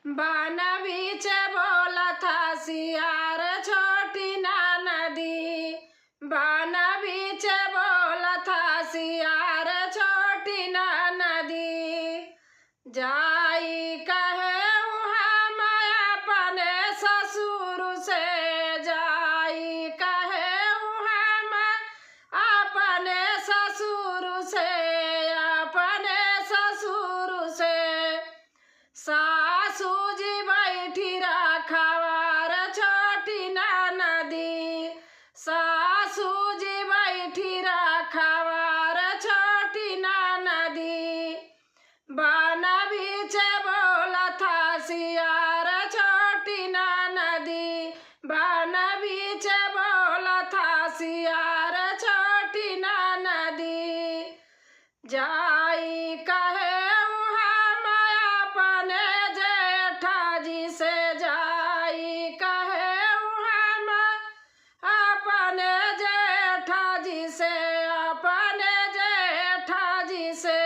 बान बीच बोलत सियार छोटी ना नदी। बान बीच बोलत सियार छोटी ना नदी। जाई कहे हम अपने ससुर से। जाई कहे हम अपने ससुर से। अपने ससुर से सासू जी बैठी रखवार छोटी ना नदी। सासू जी बैठी रखवार छोटी ना नदी। बान बीच बोलत सियार छोटी ना नदी। बान बीच बोलत सियार छोटी ना नदी। जाई कहे हम अपने जेठा जी से। जाई कहे हम अपने जेठा जी से। अपने जेठा जी से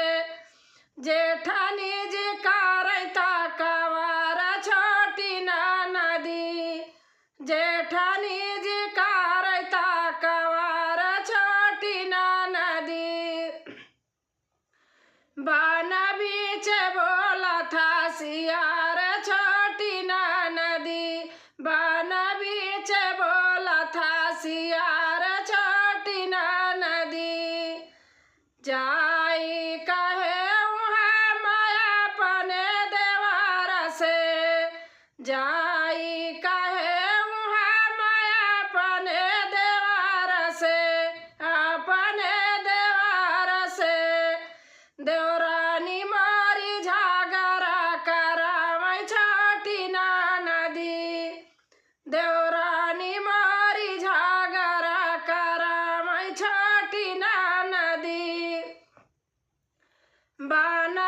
जेठानी जी करैता कवार छोटी ना नदी। जेठानी जी करैता कवार छोटी ना नदी। बान बीच बोलत सियार छोटी ना नदी। बान बीच बोलत सियार छोटी ना नदी। जाई कहे हम अपने देवर से। जाई कहे हम अपने देवर से। अपने देवर से देवरानी मारी झगड़ा करावै छोटी ना नदी। देवरानी मारी झगड़ा करावै छोटी ना नदी। बान